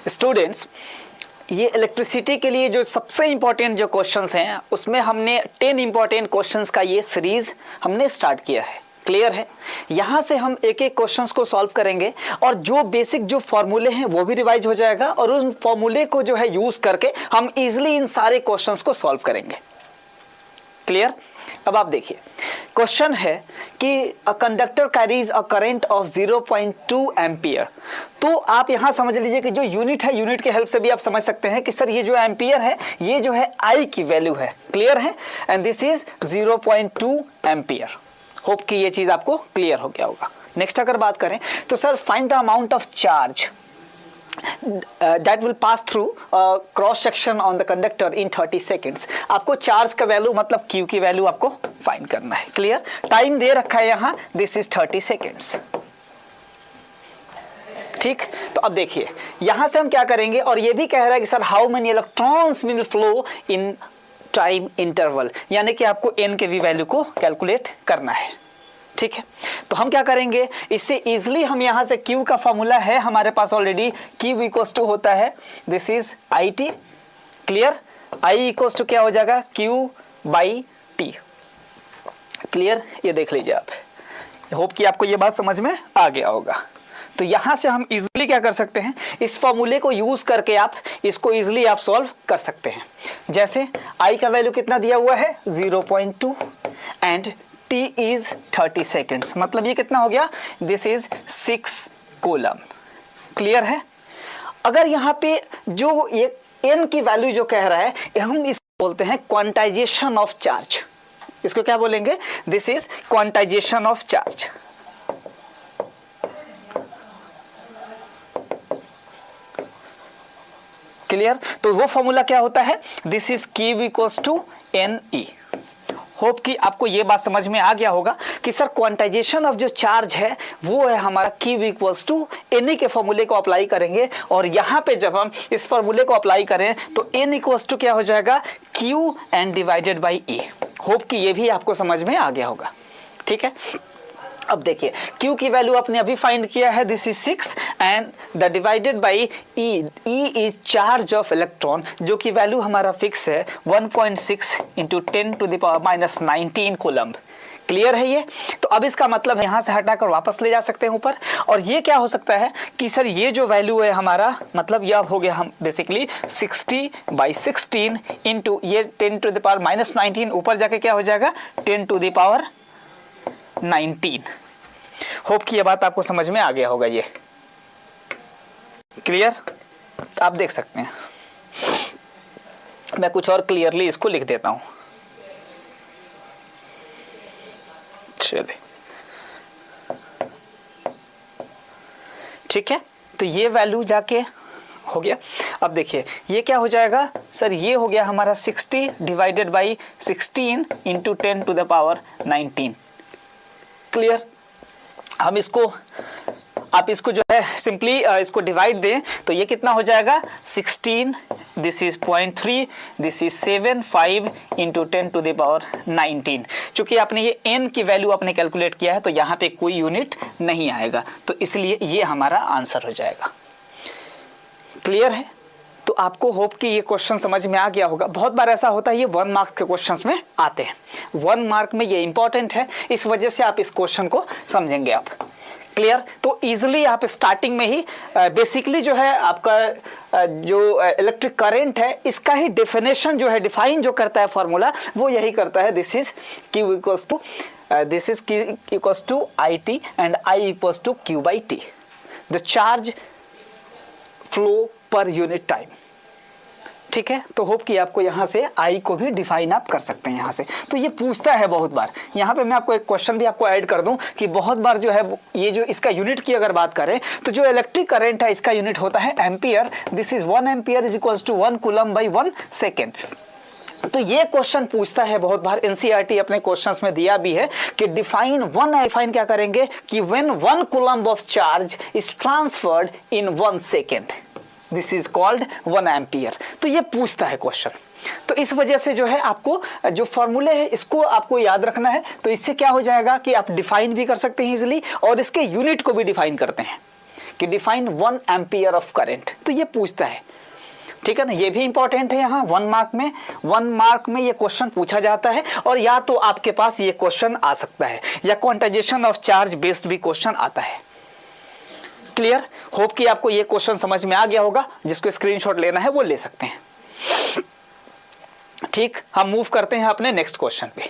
Students, ये electricity के लिए जो सबसे इम्पोर्टेंट जो क्वेश्चंस हैं उसमें हमने 10 इम्पोर्टेंट क्वेश्चंस का ये सीरीज हमने स्टार्ट किया है। क्लियर है? यहाँ से हम एक एक क्वेश्चंस को सॉल्व करेंगे और जो बेसिक जो फॉर्मूले हैं वो भी रिवाइज हो जाएगा और उन फॉर्मूले को जो है यूज करके हम इजिली इन सारे क्वेश्चंस को सॉल्व करेंगे। क्लियर? अब आप देखिए, क्वेश्चन है कि a conductor carries a current of 0.2 ampere. तो आप यहां समझ लीजिए कि जो यूनिट है, यूनिट के हेल्प से भी आप समझ सकते हैं कि सर ये जो एम्पियर है ये जो है आई की वैल्यू है। क्लियर है? And this is 0.2 ampere. Hope कि ये चीज आपको क्लियर हो गया होगा। नेक्स्ट अगर बात करें तो sir find the amount of charge that will pass through cross section on the conductor in 30 seconds। आपको चार्ज का वैल्यू मतलब Q की वैल्यू आपको फाइंड करना है। क्लियर? टाइम दे रखा है यहाँ, दिस इज 30 सेकेंड्स। ठीक, तो अब देखिए यहां से हम क्या करेंगे, और ये भी कह रहा है कि sir how many electrons will flow in time interval, यानी कि आपको n के भी वैल्यू को कैलकुलेट करना है। ठीक है, तो हम क्या करेंगे, इससे इजिली हम यहां से Q का फॉर्मूला है हमारे पास ऑलरेडी, Q इक्वल्स टू होता है this is IT। Clear? I equals to क्या हो जाएगा, Q बाई T। क्लियर? ये देख लीजिए आप। होप कि आपको ये बात समझ में आ गया होगा। तो यहां से हम इजिली क्या कर सकते हैं, इस फॉर्मूले को यूज करके आप इसको इजिली आप सॉल्व कर सकते हैं। जैसे I का वैल्यू कितना दिया हुआ है 0.2 एंड T is 30 seconds, मतलब ये कितना हो गया, दिस इज 6 कूलम। क्लियर है? अगर यहाँ पे जो ये n की वैल्यू जो कह रहा है, हम इसको बोलते हैं क्वांटाइजेशन ऑफ चार्ज। इसको क्या बोलेंगे, this is quantization of charge. Clear? तो वो फॉर्मूला क्या होता है, this is Q equals to NE। Hope कि आपको ये बात समझ में आ गया होगा कि सर क्वांटाइजेशन ऑफ जो चार्ज है वो है हमारा Q इक्वल्स टू NE के फॉर्मूले को अप्लाई करेंगे, और यहाँ पे जब हम इस फॉर्मूले को अप्लाई करें तो N इक्वल्स टू क्या हो जाएगा, Q and divided by E। Hope कि ये भी आपको समझ में आ गया होगा। ठीक है, अब देखिए Q की वैल्यू आपने अभी फाइंड किया है, this is 6 and the divided by E। E is charge of electron, जो कि वैल्यू हमारा फिक्स है 1.6 into 10 to the power minus 19 coulomb. Clear है ये? तो अब इसका मतलब यहाँ से हटाकर वापस ले जा सकते हैं ऊपर, और ये क्या हो सकता है कि सर ये जो वैल्यू है हमारा, मतलब यह हो गया हम बेसिकली 60/16 इंटू ये 10 टू द पावर माइनस 19, ऊपर जाके क्या हो जाएगा 10 टू द पावर 19। होप कि ये बात आपको समझ में आ गया होगा। ये क्लियर? आप देख सकते हैं, मैं कुछ और क्लियरली इसको लिख देता हूं। चलिए, ठीक है, तो ये वैल्यू जाके हो गया। अब देखिए ये क्या हो जाएगा सर, ये हो गया हमारा 60 divided by 16 into 10 to the power 19। Clear? हम इसको, आप इसको जो है सिंपली इसको डिवाइड दें तो ये कितना हो जाएगा 16, this is 0.3, this is 7.5 into 10 to the power 19। चूंकि आपने ये n की वैल्यू आपने कैलकुलेट किया है तो यहाँ पे कोई यूनिट नहीं आएगा, तो इसलिए ये हमारा आंसर हो जाएगा। क्लियर है? तो आपको होप कि ये क्वेश्चन समझ में आ गया होगा। बहुत बार ऐसा होता है ये 1 मार्क्स के क्वेश्चंस में आते हैं, 1 मार्क में ये इंपॉर्टेंट है, इस वजह से आप इस क्वेश्चन को समझेंगे आप। क्लियर? तो इजीली आप स्टार्टिंग में ही बेसिकली जो है आपका जो इलेक्ट्रिक करंट है इसका ही डेफिनेशन जो है, डिफाइन जो करता है फॉर्मूला, वो यही करता है, this is Q equals to this is Q equals to IT and I equals to Q by T, the charge flow पर यूनिट टाइम। ठीक है, तो होप कि आपको यहाँ से I को भी डिफाइन आप कर सकते हैं यहाँ से। तो ये पूछता है बहुत बार, यहाँ पे मैं आपको एक क्वेश्चन भी आपको ऐड कर दूं कि बहुत बार जो है ये जो इसका यूनिट की अगर बात करें तो जो इलेक्ट्रिक करंट है इसका यूनिट होता है ampere. This is 1 ampere is equals to 1 coulomb by 1 second. तो ये क्वेश्चन पूछता है बहुत बार, एनसीईआरटी अपने क्वेश्चंस में दिया भी है कि डिफाइन क्या करेंगे कि when 1 coulomb of charge is transferred in 1 second, this is called 1 ampere. तो ये पूछता है क्वेश्चन, तो इस वजह से जो है आपको जो फॉर्मूले है इसको आपको याद रखना है। तो इससे क्या हो जाएगा कि आप डिफाइन भी कर सकते हैं इजीली, और इसके यूनिट को भी डिफाइन करते हैं कि डिफाइन 1 एम्पियर ऑफ करंट, तो ये पूछता है, ठीक है ना। ये भी इंपॉर्टेंट है, यहाँ 1 मार्क में ये क्वेश्चन पूछा जाता है, और या तो आपके पास ये क्वेश्चन आ सकता है या क्वांटाइजेशन ऑफ चार्ज बेस्ड भी क्वेश्चन आता है। क्लियर? होप कि आपको ये क्वेश्चन समझ में आ गया होगा। जिसको स्क्रीनशॉट लेना है वो ले सकते हैं। ठीक, हम मूव करते हैं अपने नेक्स्ट क्वेश्चन पे।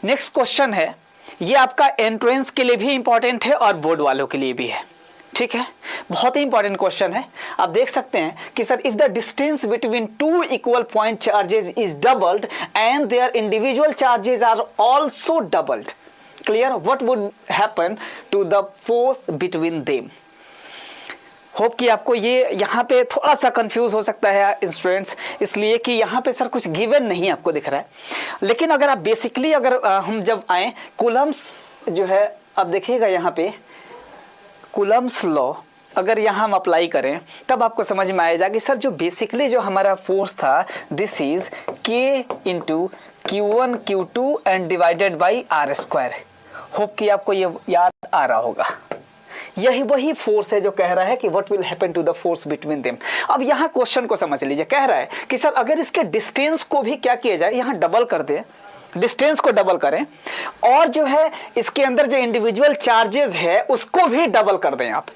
नेक्स्ट क्वेश्चन है, ये आपका एंट्रेंस के लिए भी इंपॉर्टेंट है और बोर्ड वालों के लिए भी है, ठीक है। बहुत ही इंपॉर्टेंट क्वेश्चन है। आप देख सकते हैं कि sir if the distance between two equal point charges is doubled and their individual charges are also doubled, clear, what would happen to the force between them. Hope कि आपको ये यहाँ पे थोड़ा सा कंफ्यूज हो सकता है स्टूडेंट्स, इसलिए कि यहाँ पे सर कुछ गिवन नहीं आपको दिख रहा है। लेकिन अगर आप बेसिकली अगर हम जब आए कूलम्स जो है, अब देखिएगा यहाँ पे कूलम्स लॉ अगर यहाँ हम अप्लाई करें तब आपको समझ में आएगा कि सर जो बेसिकली जो हमारा फोर्स था, this is K into Q1 Q2 and divided by R square. Hope कि आपको ये याद आ रहा होगा। यही वही फोर्स है जो कह रहा है कि what will happen to the force between them. अब यहाँ क्वेश्चन को समझ लीजिए, कह रहा है कि सर अगर इसके डिस्टेंस को भी क्या किया जाए, यहाँ डबल कर दे, डिस्टेंस को डबल करें, और जो है इसके अंदर जो इंडिविजुअल चार्जेस है उसको भी डबल कर दें आप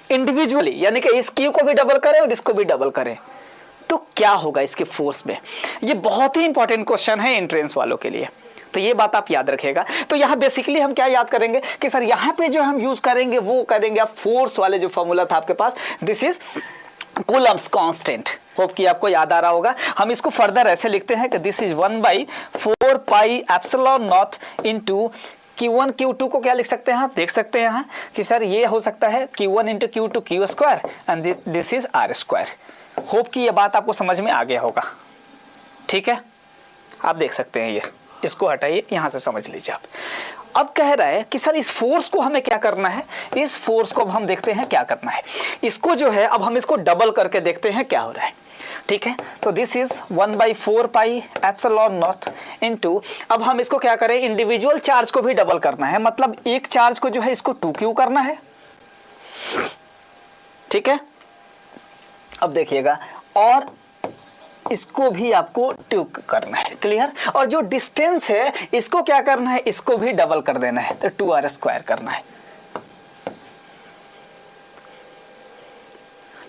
इंडिविजुअली, यानी कि इस Q को भी डबल करें और इसको भी डबल करें, तो क्या होगा इसके फोर्स में। ये बहुत ही इंपॉर्टेंट क्वेश्चन है एंट्रेंस वालों के लिए, तो ये बात आप याद रखिएगा। तो यहाँ बेसिकली हम क्या याद करेंगे कि सर यहाँ पे जो हम यूज करेंगे वो करेंगे आप फोर्स वाले जो फॉर्मूला था आपके पास, this is Coulomb's constant. Hope कि आपको याद आ रहा होगा। हम इसको फर्दर ऐसे लिखते हैं कि this is 1/4 pi epsilon not into Q1 Q2 को क्या लिख सकते हैं आप देख सकते हैं यहाँ कि सर ये हो सकता है Q1 into Q2 Q square and this is R square. Hope कि ये बात आपको समझ में आ गया होगा, ठीक है। आप देख सकते हैं, ये इसको हटाइए, यहाँ से समझ लीजिए आप। अब कह रहा है कि सर इस फोर्स को हमें क्या करना है, इस फोर्स को अब हम देखते हैं क्या करना है। इसको जो है अब हम इसको डबल करके देखते हैं क्या हो रहा है, ठीक है। तो this is 1/4 pi epsilon not into, अब हम इसको क्या करें, इंडिविजुअल चार्ज को भी डबल करना है, मतलब एक चार्ज को जो है इसको 2Q करना है, ठीक है। अब देखिएगा, और इसको भी आपको 2 करना है, क्लियर। और जो डिस्टेंस है इसको क्या करना है, इसको भी डबल कर देना है, तो 2R स्क्वायर करना है,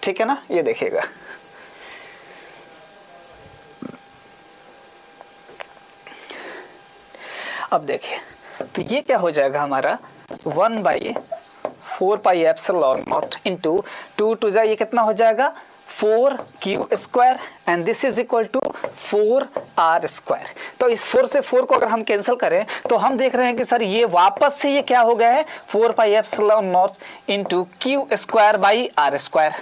ठीक है ना। ये देखिएगा, अब देखिए तो ये क्या हो जाएगा हमारा 1/4 pi epsilon naught into 2 to जा, ये कितना हो जाएगा 4Q square and this is equal to 4R square. तो इस 4 से 4 को अगर हम कैंसिल करें तो हम देख रहे हैं कि सर ये वापस से ये क्या हो गया है 4 पाई epsilon naught into Q square by R square.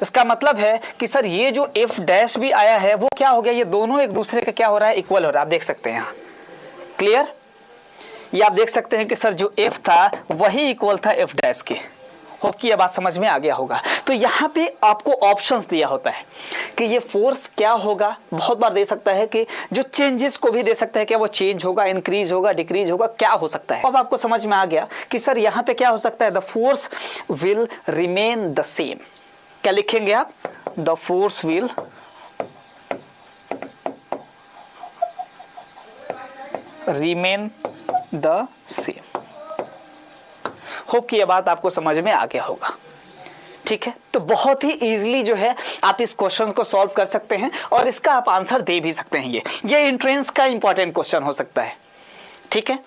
इसका मतलब है कि सर ये जो F डैश भी आया है वो क्या हो गया, ये दोनों एक दूसरे के क्या हो रहा है, इक्वल हो रहा है। आप देख सकते हैं यहाँ, क्लियर। ये आप देख सकते हैं कि सर जो F था वही इक्वल था F डैश के। होप कि ये बात समझ में आ गया होगा। तो यहाँ पे आपको ऑप्शंस दिया होता है कि ये फोर्स क्या होगा, बहुत बार दे सकता है कि जो चेंजेस को भी दे सकता है, क्या वो चेंज होगा, इंक्रीज होगा, डिक्रीज होगा, क्या हो सकता है। अब आपको समझ में आ गया कि सर यहाँ पे क्या हो सकता है, the force will remain the same. क्या लिखेंगे आप, the force will remain the same. Hope कि यह बात आपको समझ में आ गया होगा, ठीक है। तो बहुत ही इजीली जो है आप इस क्वेश्चन को सॉल्व कर सकते हैं और इसका आप आंसर दे भी सकते हैं। ये एंट्रेंस का इंपॉर्टेंट क्वेश्चन हो सकता है, ठीक है।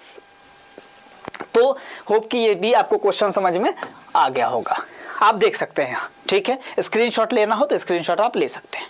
तो होप कि ये भी आपको क्वेश्चन समझ में आ गया होगा। आप देख सकते हैं यहाँ, ठीक है। स्क्रीनशॉट लेना हो तो स्क्रीनशॉट आप ले सकते हैं।